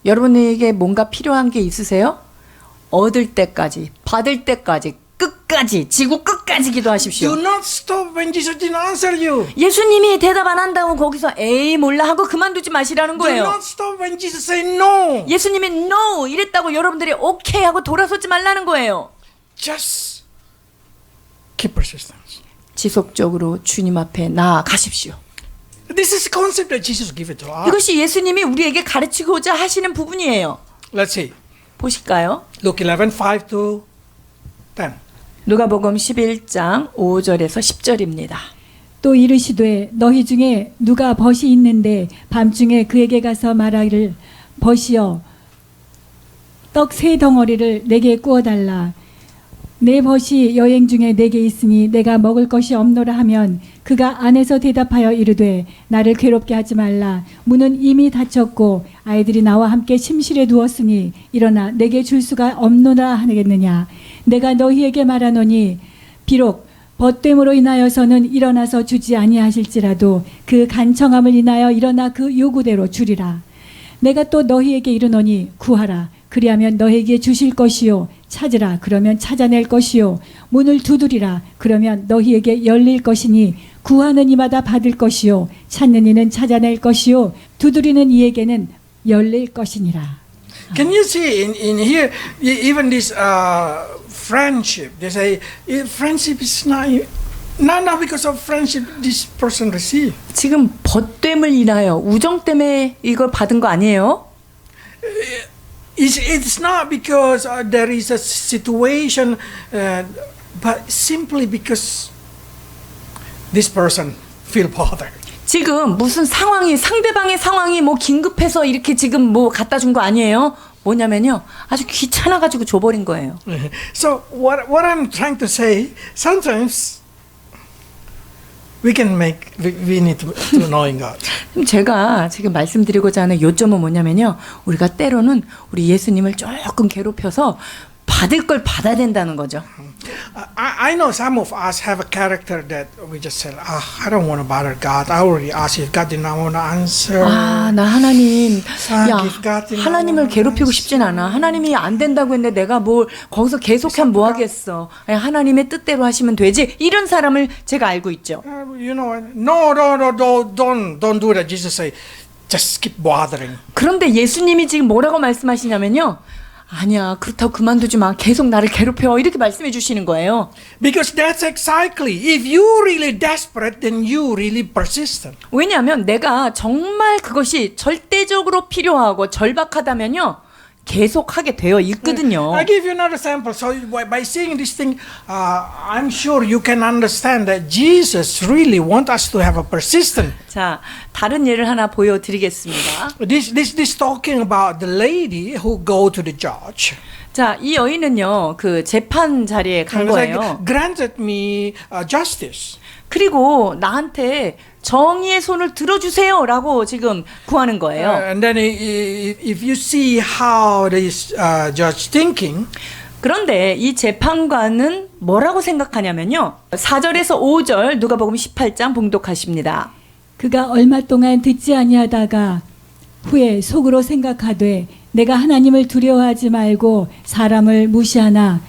여러분에게 뭔가 필요한 게 있으세요? 얻을 때까지, 받을 때까지, 끝까지, 지구 끝까지 기도하십시오. Do not stop when Jesus didn't answer you. 예수님이 대답 안 한다고 거기서 에이 몰라 하고 그만두지 마시라는 Do 거예요. not stop when Jesus say no. 예수님이 no 이랬다고 여러분들이 오케이 하고 돌아서지 말라는 거예요. Just keep persistence. 지속적으로 주님 앞에 나아가십시오. This is the concept that Jesus gave it to us. 이것이 예수님이 우리에게 가르치고자 하시는 부분이에요. Let's see. 보실까요? Luke 11, 5 to 10. 누가복음 11장 5절에서 10절입니다. 또 이르시되 너희 중에 누가 벗이 있는데 밤중에 그에게 가서 말하기를 벗이여 떡 3덩어리를 내게 구워달라. 내 벗이 여행 중에 내게 있으니 내가 먹을 것이 없노라 하면 그가 안에서 대답하여 이르되 나를 괴롭게 하지 말라. 문은 이미 닫혔고 아이들이 나와 함께 침실에 누웠으니 일어나 내게 줄 수가 없노라 하겠느냐. 내가 너희에게 말하노니 비록 벗됨으로 인하여서는 일어나서 주지 아니하실지라도 그 간청함을 인하여 일어나 그 요구대로 주리라. 내가 또 너희에게 이르노니 구하라. 그리하면 너희에게 주실 것이요. 찾으라. 그러면 찾아낼 것이요. 문을 두드리라. 그러면 너희에게 열릴 것이니 구하는 이마다 받을 것이요. 찾는 이는 찾아낼 것이요. 두드리는 이에게는 열릴 것이니라. Can you see in here, even this friendship, they say friendship is not because of friendship this person received. 지금 벗됨을 인하여 우정 때문에 이걸 받은 거 아니에요? It's not because there is a situation, but simply because this person feel bothered. 지금 무슨 상황이, 상대방의 상황이 뭐 긴급해서 이렇게 지금 뭐 갖다 준 거 아니에요? 뭐냐면요, 아주 귀찮아가지고 줘버린 거예요. So what I'm trying to say, sometimes we need to knowing God. 그럼 제가 지금 말씀드리고자 하는 요점은 뭐냐면요, 우리가 때로는 우리 예수님을 조금 괴롭혀서 받을 걸 받아야 된다는 거죠. I know some of us have a character that we just say, I don't want to bother God. I already asked if God didn't want to answer. 나 하나님, 야, if God didn't 하나님을 want to 괴롭히고 answer. 싶진 않아. 하나님이 안 된다고 했는데 내가 뭘 거기서 계속하면 뭐 하겠어. 하나님의 뜻대로 하시면 되지. 이런 사람을 제가 알고 있죠. You know, no, don't do that. Jesus say, just keep bothering. 그런데 예수님이 지금 뭐라고 말씀하시냐면요. 아니야, 그렇다고 그만두지 마. 계속 나를 괴롭혀. 이렇게 말씀해 주시는 거예요. Because that's exactly, if you really desperate, then you really persistent. 왜냐하면 내가 정말 그것이 절대적으로 필요하고 절박하다면요. 계속 하게 되어 있거든요. I give you another sample. So by saying this thing, I'm sure you can understand that Jesus really wants us to have a persistent. 자, 다른 예를 하나 보여드리겠습니다. This talking about the lady who go to the judge. 자, 이 여인은요, 그 재판 자리에 간 And it's like, 거예요. granted me justice. 그리고 나한테 정의의 손을 들어주세요라고 지금 구하는 거예요. And then if you see how this judge thinking, 그런데 이 재판관은 뭐라고 생각하냐면요. 4절에서 5절 누가복음 18장 봉독하십니다. 그가 얼마 동안 듣지 아니하다가 후에 속으로 생각하되 내가 하나님을 두려워하지 말고 사람을 무시하나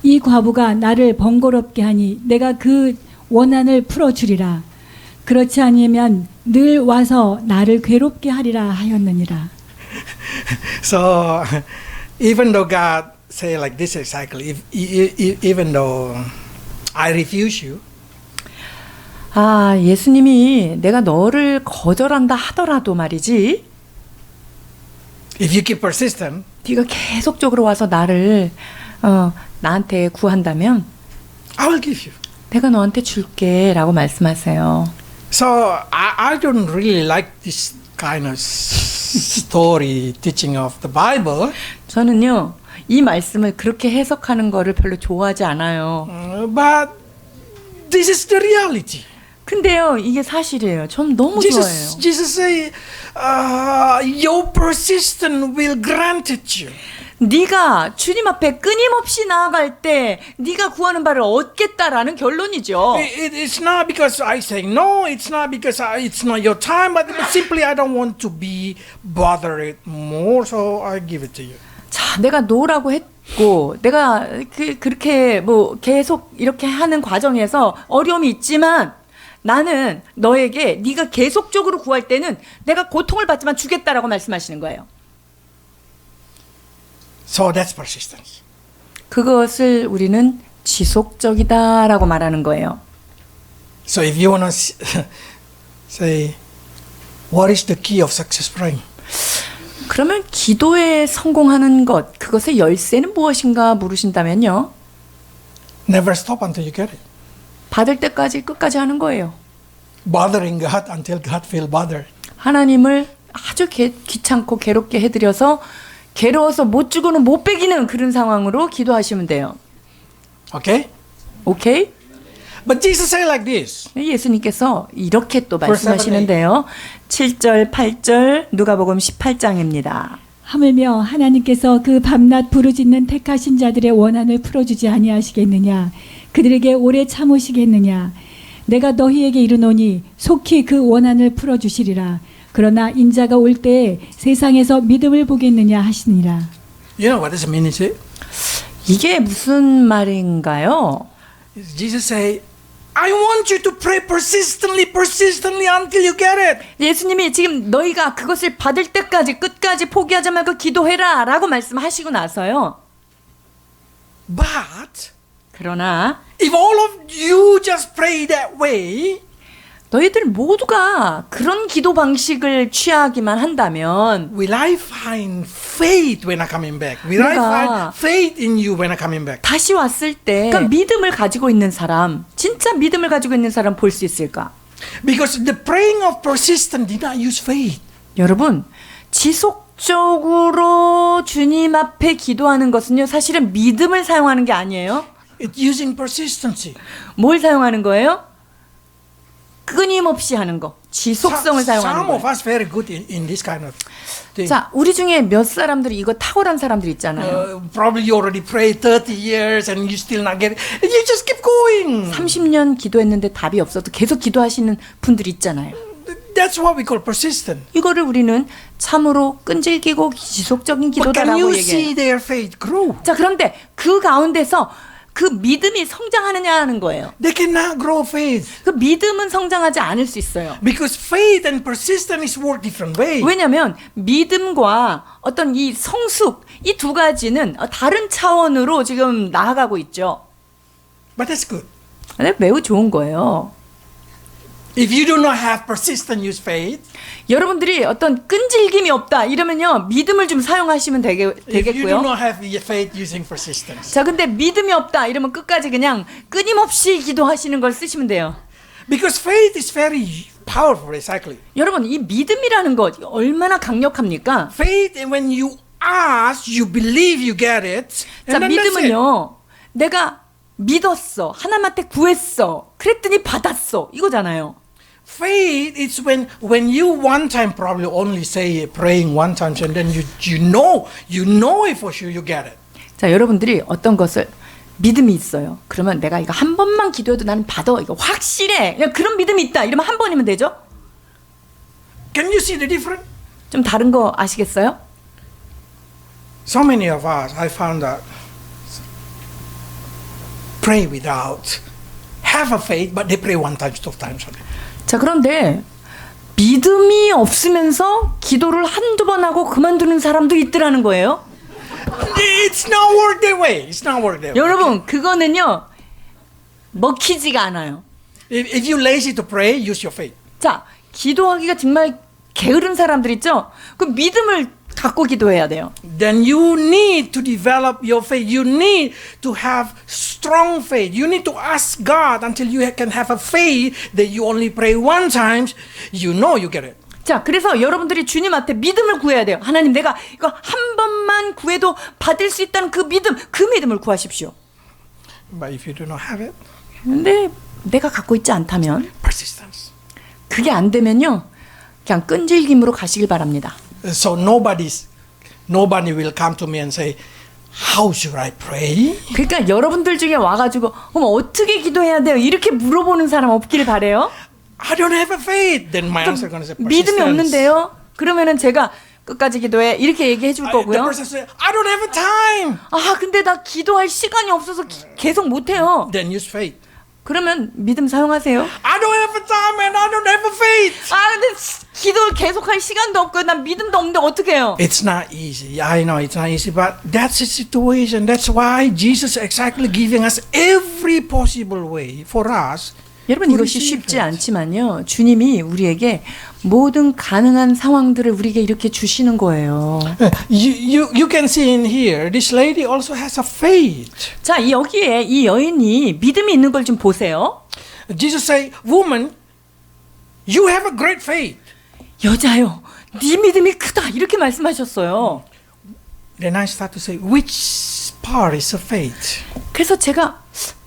이 과부가 나를 번거롭게 하니 내가 그 원한을 풀어주리라. 그렇지 않으면 늘 와서 나를 괴롭게 하리라 하였느니라. so even though God say like this exactly, even though I refuse you, 예수님이 내가 너를 거절한다 하더라도 말이지. if you keep persistent, 네가 계속적으로 와서 나를 나한테 구한다면 I will give you. 내가 너한테 줄게라고 말씀하세요. So I don't really like this kind of story teaching of the Bible. 저는요 이 말씀을 그렇게 해석하는 거를 별로 좋아하지 않아요. But this is the reality. 근데요 이게 사실이에요. 전 너무 좋아해요. Jesus say, your persistence will grant it you. 네가 주님 앞에 끊임없이 나아갈 때 네가 구하는 바를 얻겠다라는 결론이죠. It's not because I say no. It's not because it's not your time. But simply I don't want to be bothered more. So I give it to you. 자, 내가 노라고 했고 내가 그렇게 뭐 계속 이렇게 하는 과정에서 어려움이 있지만 나는 너에게 네가 계속적으로 구할 때는 내가 고통을 받지만 주겠다라고 말씀하시는 거예요. So that's persistence. 그것을 우리는 지속적이다라고 말하는 거예요. So if you want to say, what is the key of success praying? 그러면 기도에 성공하는 것, 그것의 열쇠는 무엇인가 물으신다면요. Never stop until you get it. 받을 때까지 끝까지 하는 거예요. Bothering God until God feel bothered. 하나님을 아주 귀찮고 괴롭게 해드려서 괴로워서 못 주고는 못 베기는 그런 상황으로 기도하시면 돼요. Okay? 오케이? But Jesus say like this. 예수님께서 이렇게 또 말씀하시는데요. 7절, 8절 누가복음 18장입니다. 하물며 하나님께서 그 밤낮 부르짖는 택하신 자들의 원한을 풀어주지 아니하시겠느냐. 그들에게 오래 참으시겠느냐. 내가 너희에게 이르노니 속히 그 원한을 풀어주시리라. 그러나 인자가 올 때에 세상에서 믿음을 보겠느냐 하시니라. You know what does it mean? 이게 무슨 말인가요? Jesus say, I want you to pray persistently until you get it. 예수님이 지금 너희가 그것을 받을 때까지 끝까지 포기하지 말고 기도해라 라고 말씀하시고 나서요. But 그러나 if all of you just pray that way, 너희들 모두가 그런 기도 방식을 취하기만 한다면 will I find faith when I coming back? Will I find faith in you when I coming back? 다시 왔을 때 그러니까 믿음을 가지고 있는 사람, 진짜 믿음을 가지고 있는 사람 볼 수 있을까? Because the praying of persistence did not use faith. 여러분, 지속적으로 주님 앞에 기도하는 것은요, 사실은 믿음을 사용하는 게 아니에요. It's using persistency. 뭘 사용하는 거예요? 끊임없이 하는 거, 지속성을 사용하는 Some of 거예요. us very good in this kind of thing. 자, 우리 중에 몇 사람들이 이거 탁월한 사람들 있잖아요. Probably you already prayed 30 years and you still not get it. And you just keep going. 30년 기도했는데 답이 없어도 계속 기도하시는 분들 있잖아요. That's what we call persistent. 이거를 우리는 참으로 끈질기고 지속적인 But can 기도다라고 you 얘기해요. see their faith grow? 자, 그런데 그 가운데서 그 믿음이 성장하느냐 하는 거예요. They cannot grow faith 그 믿음은 성장하지 않을 수 있어요. because faith and persistence work different ways. 왜냐하면 믿음과 어떤 이 성숙 이 두 가지는 다른 차원으로 지금 나아가고 있죠. But that's good. 근데 매우 좋은 거예요. If you do not have persistent use faith, 여러분들이 어떤 끈질김이 없다 이러면요 믿음을 좀 사용하시면 if you do 되겠고요. not have the faith using persistence, 자, 근데 믿음이 없다 이러면 끝까지 그냥 끊임없이 기도하시는 걸 쓰시면 돼요. because faith is very powerful, exactly. 여러분, 이 믿음이라는 것 얼마나 강력합니까? Faith, when you ask, you believe you get it. 자, And then that's it. 믿음은요, 내가 믿었어, 하나님한테 구했어, 그랬더니 받았어, 이거잖아요. Faith is when you one time probably only say praying one time and then you know it for sure you get it. 자, 여러분들이 어떤 것을 믿음이 있어요. 그러면 내가 이거 한 번만 기도해도 나는 받아, 이거 확실해. 그냥 그런 믿음이 있다. 이러면 한 번이면 되죠? Can you see the difference? 좀 다른 거 아시겠어요? So many of us, I found that pray without have a faith, but they pray one time, two times only. 자, 그런데 믿음이 없으면서 기도를 한두 번 하고 그만두는 사람도 있더라는 거예요. It's not work that way. It's not work that way. 여러분, 그거는요 먹히지가 않아요. If you lazy to pray, use your faith. 자, 기도하기가 정말 게으른 사람들 있죠? 그 믿음을 갖고 기도해야 돼요. Then you need to develop your faith. You need to have strong faith. You need to ask God until you can have a faith that you only pray one time. You know you get it. 자, 그래서 여러분들이 주님한테 믿음을 구해야 돼요. 하나님, 내가 이거 한 번만 구해도 받을 수 있다는 그 믿음을 구하십시오. But if you do not have it, 근데 내가 갖고 있지 않다면, persistence. 그게 안 되면요 그냥 끈질김으로 가시길 바랍니다. So nobody will come to me and say, how should I pray? 그러니까 여러분들 중에 와가지고 어머 어떻게 기도해야 돼요? 이렇게 물어보는 사람 없기를 바래요. I don't have a faith. Then my answer is going to say 믿음이 persistence. 없는데요? 그러면은 제가 끝까지 기도해 이렇게 얘기해 줄 The 거고요. person say, I don't have a time. 아, 근데 나 기도할 시간이 없어서 계속 못해요. Then use faith. 그러면 믿음 사용하세요. I don't have a time and I don't have a faith. 아, 근데 기도를 계속할 시간도 없고 난 믿음도 없는데 어떻게 해요? It's not easy. I know it's not easy, but that's the situation. That's why Jesus is exactly giving us every possible way for us. 여러분, to 이것이 receive 쉽지 it. 않지만요. 주님이 우리에게 모든 가능한 상황들을 우리에게 이렇게 주시는 거예요. You can see in here, this lady also has a faith. 자, 여기에 이 여인이 믿음이 있는 걸 좀 보세요. Jesus say, woman, you have a great faith. 여자요, 네 믿음이 크다 이렇게 말씀하셨어요. Then I start to say, which part is a faith? 그래서 제가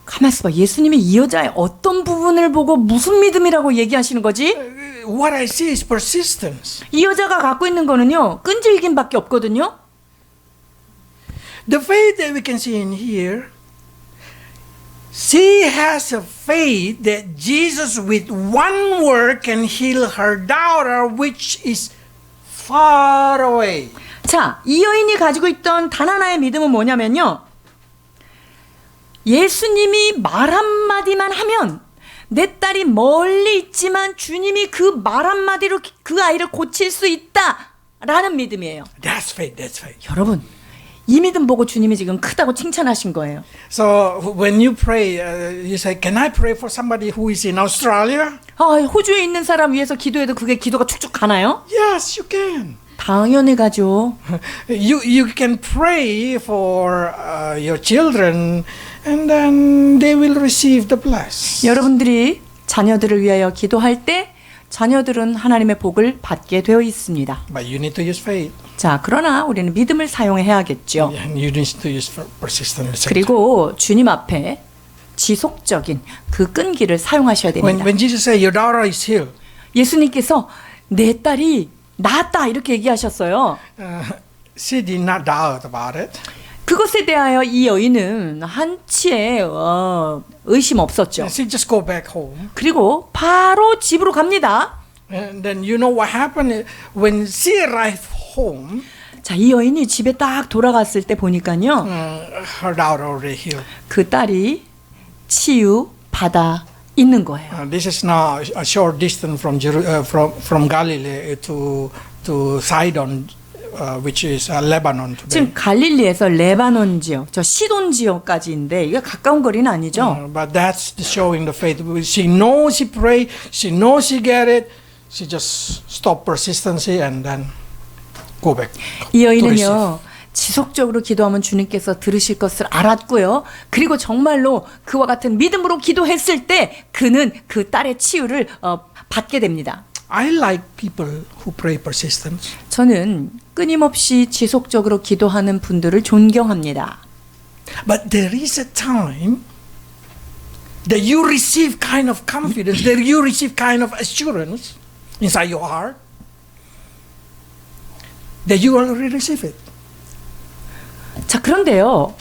가만 있어봐. 예수님이 이 여자의 어떤 부분을 보고 무슨 믿음이라고 얘기하시는 거지? What I see is persistence. 이 여자가 갖고 있는 거는요 끈질김밖에 없거든요. The faith that we can see in here, she has a faith that Jesus with one word can heal her daughter which is far away. 자, 이 여인이 가지고 있던 단 하나의 믿음은 뭐냐면요. 예수님이 말 한마디만 하면 내 딸이 멀리 있지만 주님이 그 말 한마디로 그 아이를 고칠 수 있다라는 믿음이에요. That's faith, that's faith. 여러분, 이 믿음 보고 주님이 지금 크다고 칭찬하신 거예요. So when you pray, you say, can I pray for somebody who is in Australia? 아, 호주에 있는 사람 위해서 기도해도 그게 기도가 축축 가나요? Yes, you can. 당연히 가죠. You can pray for your children and then they will receive the bless. 여러분들이 자녀들을 위하여 기도할 때 자녀들은 하나님의 복을 받게 되어 있습니다. But you need to use faith. 자, 그러나 우리는 믿음을 사용해야겠죠. And you need to use persistence. 그리고 주님 앞에 지속적인 그 끈기를 사용하셔야 됩니다. When Jesus said, your daughter is healed, 예수님께서 내 딸이 나았다 이렇게 얘기하셨어요. she did not doubt about it. 그것에 대하여 이 여인은 한치의 의심 없었죠. She just go back home. 그리고 바로 집으로 갑니다. And then you know what happened when she arrived home. 자, 이 여인이 집에 딱 돌아갔을 때 보니까요. Her daughter already healed. 그 딸이 치유 받아 있는 거예요. This is now a short distance from from Galilee to Sidon, which is Lebanon today. 지금 갈릴리에서 레바논 지역, 저 시돈 지역까지인데 이게 가까운 거리는 아니죠. But that's showing the faith. She knows she pray. She knows she get it. She just stop persistency and then go back. 이 to 여인은요. receive. 지속적으로 기도하면 주님께서 들으실 것을 알았고요. 그리고 정말로 그와 같은 믿음으로 기도했을 때 그는 그 딸의 치유를 받게 됩니다. I like people who pray persistence. 저는 끊임없이 지속적으로 기도하는 분들을 존경합니다. But there is a time that you receive kind of confidence, that you receive kind of assurance inside your heart that you already receive it. 자, 그런데요.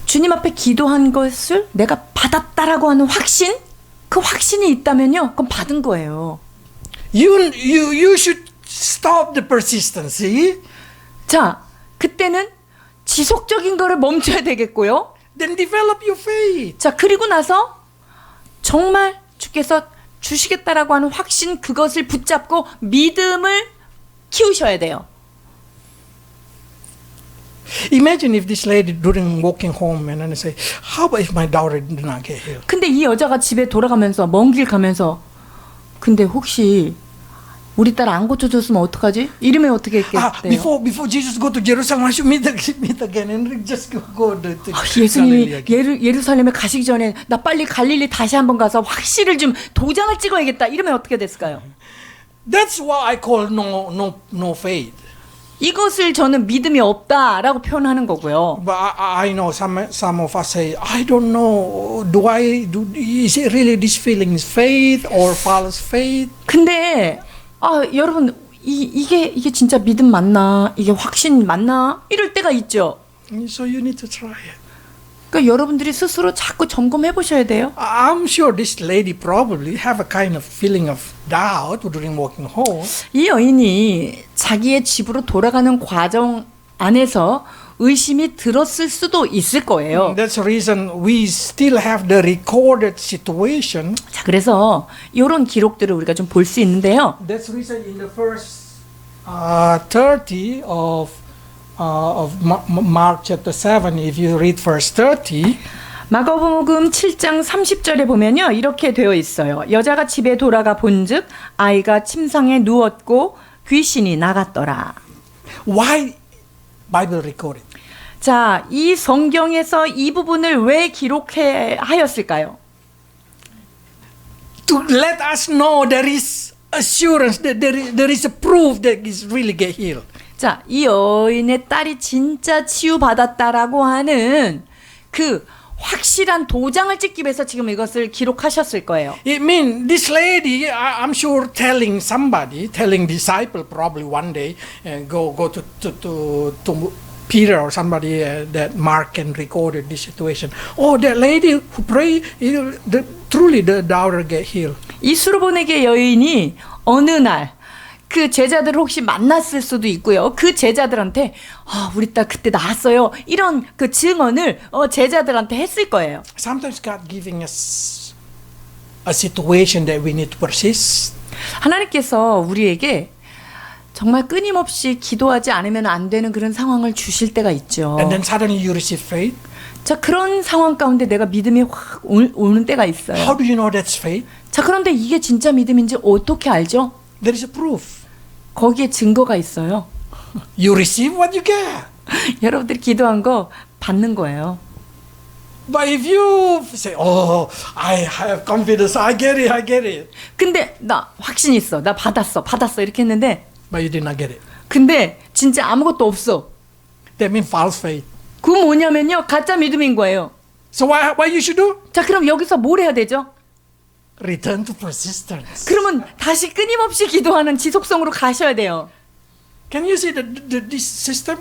주님 앞에 기도한 것을 내가 받았다라고 하는 확신? 그 확신이 있다면요. 그건 받은 거예요. You should stop the persistency. 자, 그때는 지속적인 거를 멈춰야 되겠고요. Then develop your faith. 자, 그리고 나서 정말 주께서 주시겠다라고 하는 확신 그것을 붙잡고 믿음을 키우셔야 돼요. Imagine if this lady during walking home and then say, how about if my daughter did not get healed? 근데 이 여자가 집에 돌아가면서 먼 길 가면서 근데 혹시 우리 딸 안 고쳐줬으면 어떡하지? 이러면 어떻게 했겠대요? Before Jesus go to Jerusalem, I should meet again and just go to 예수님이 Galilee again. 예루살렘에 가시기 전에 나 빨리 갈릴리 다시 한번 가서 확실을 좀 도장을 찍어야겠다. 이러면 어떻게 됐을까요? That's what I call no faith. 이것을 저는 믿음이 없다라고 표현하는 거고요. But I know some of us say, I don't know. Is it really this feeling is faith or false faith? 근데 여러분 이게 진짜 믿음 맞나? 이게 확신 맞나? 이럴 때가 있죠. So you need to try it. 그러니까 여러분들이 스스로 자꾸 점검해 보셔야 돼요. I'm sure this lady probably have a kind of feeling of doubt during walking home. 이 여인이 자기의 집으로 돌아가는 과정 안에서 의심이 들었을 수도 있을 거예요. That's the reason we still have the recorded situation. 자, 그래서 이런 기록들을 우리가 좀 볼 수 있는데요. That's the reason in the verse 30 of Mark chapter 7, if you read verse 30, 마가복음 7장 30절에 보면요. 이렇게 되어 있어요. 여자가 집에 돌아가 본즉 아이가 침상에 누웠고 귀신이 나갔더라. why Bible recorded? 자, 이 성경에서 이 부분을 왜 기록해 하였을까요? To let us know there is assurance that there is a proof that is really get healed. 자, 이 여인의 딸이 진짜 치유받았다라고 하는 그 확실한 도장을 찍기 위해서 지금 이것을 기록하셨을 거예요. It means this lady, I'm sure, telling disciple probably one day, go to Peter or somebody that Mark can record this situation. Oh, that lady who prayed, truly the daughter get healed. 이 수르보네게 여인이 어느 날 그 제자들을 혹시 만났을 수도 있고요. 그 제자들한테 우리 딸 그때 나았어요. 이런 그 증언을 제자들한테 했을 거예요. Sometimes God giving us a situation that we need to persist. 하나님께서 우리에게 정말 끊임없이 기도하지 않으면 안 되는 그런 상황을 주실 때가 있죠. And then suddenly you receive faith. 자, 그런 상황 가운데 내가 믿음이 확 오는 때가 있어요. How do you know that's faith? 자, 그런데 이게 진짜 믿음인지 어떻게 알죠? There is a proof. 거기에 증거가 있어요. You receive what you get. 여러분들이 기도한 거 받는 거예요. But if you say, oh, I have confidence, I get it. 근데 나 확신 있어. 나 받았어 이렇게 했는데 But you did not get it. 근데 진짜 아무것도 없어. That means false faith. 그건 뭐냐면요. 가짜 믿음인 거예요. So what you should do? 자, 그럼 여기서 뭘 해야 되죠? Return to persistence. 그러면 다시 끊임없이 기도하는 지속성으로 가셔야 돼요. Can you see this system?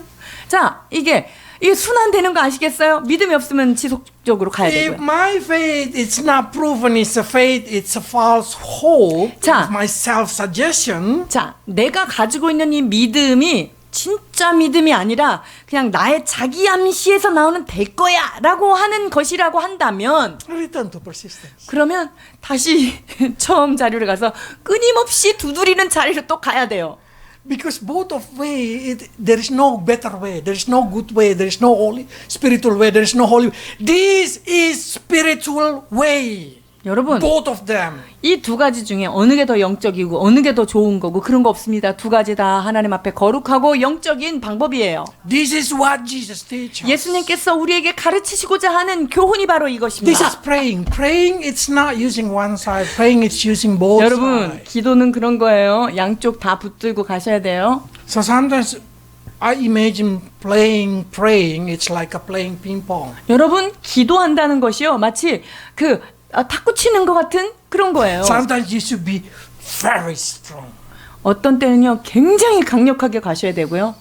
자, 이게 순환되는 거 아시겠어요? 믿음이 없으면 지속적으로 가야 If 되고요. my faith is not proven it's a faith, it's a false hope, 자. it's my self-suggestion, 자, 내가 가지고 있는 이 믿음이 진짜 믿음이 아니라 그냥 나의 자기 암시에서 나오는 될 거야 라고 하는 것이라고 한다면 return to persistence. 그러면 다시 처음 자리를 가서 끊임없이 두드리는 자리로 또 가야 돼요. Because both of way, there is no better way, there is no good way, there is no holy spiritual way, there is no holy way. This is spiritual way. 여러분, Both of them. 이 두 가지 중에 어느 게 더 영적이고 어느 게 더 좋은 거고 그런 거 없습니다. 두 가지 다 하나님 앞에 거룩하고 영적인 방법이에요. This is what Jesus teaches. 예수님께서 우리에게 가르치시고자 하는 교훈이 바로 This 이것입니다. is praying. Praying, it's not using one side. Praying, it's using both 여러분, sides. 기도는 그런 거예요. 양쪽 다 붙들고 가셔야 돼요. So sometimes I imagine praying, it's like a playing ping pong. 여러분, 기도한다는 것이요. 마치 탁구 치는 것 같은 그런 거예요. Sometimes you should be very strong. 어떤 때는요, 굉장히 강력하게 가셔야 되고요.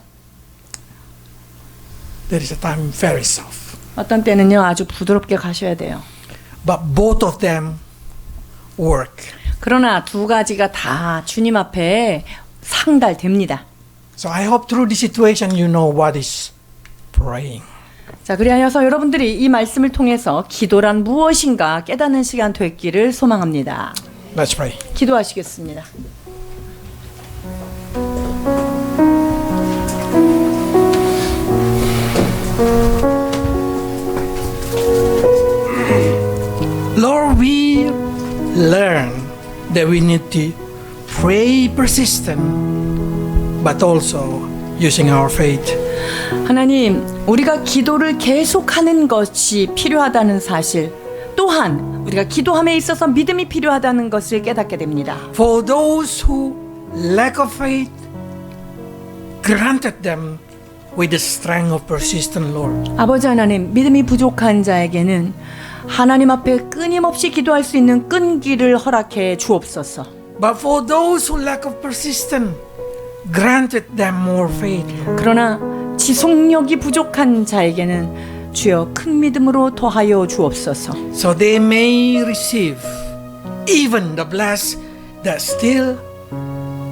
There is a time very soft. 어떤 때는요, 아주 부드럽게 가셔야 돼요. But both of them work. 그러나 두 가지가 다 주님 앞에 상달됩니다. So I hope through this situation you know what is praying. 자, 그리하여서 여러분들이 이 말씀을 통해서 기도란 무엇인가 깨닫는 시간 됐기를 소망합니다. Let's pray. 기도하시겠습니다. Lord, we learn that we need to pray persistent, but also using our faith. 하나님, 우리가 기도를 계속하는 것이 필요하다는 사실, 또한 우리가 기도함에 있어서 믿음이 필요하다는 것을 깨닫게 됩니다. For those who lack of faith, granted them with the strength of persistent, Lord. 아버지 하나님, 믿음이 부족한 자에게는 하나님 앞에 끊임없이 기도할 수 있는 끈기를 허락해 주옵소서. But for those who lack of persistent, granted them more faith, Lord. 그러나 지속력이 부족한 자에게는 주여 큰 믿음으로 더하여 주옵소서. So they may receive even the blessed that still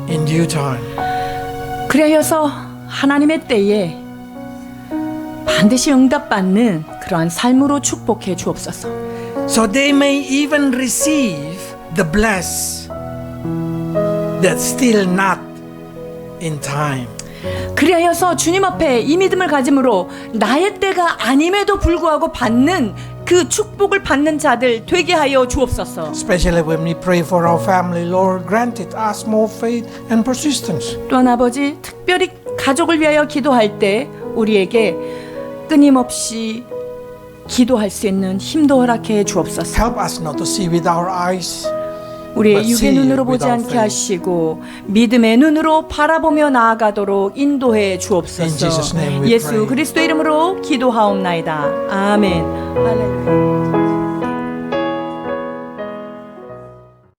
in due time. 그래서 하나님의 때에 반드시 응답받는 그러한 삶으로 축복해 주옵소서. So they may even receive the blessed that's still not in time. 그리하여서 주님 앞에 이 믿음을 가짐으로 나의 때가 아님에도 불구하고 받는 그 축복을 받는 자들 되게 하여 주옵소서. Especially when we pray for our family, Lord, grant it us more faith and persistence. 또한 아버지, 특별히 가족을 위하여 기도할 때 우리에게 끊임없이 기도할 수 있는 힘도 허락해 주옵소서. Help us not to see with our eyes, 우리의 but 육의 see 눈으로 with 보지 our 않게 faith. 하시고 믿음의 눈으로 바라보며 나아가도록 인도해 In 주옵소서. Jesus' name we 예수 pray. 그리스도 이름으로 기도하옵나이다. 아멘. 할렐루야.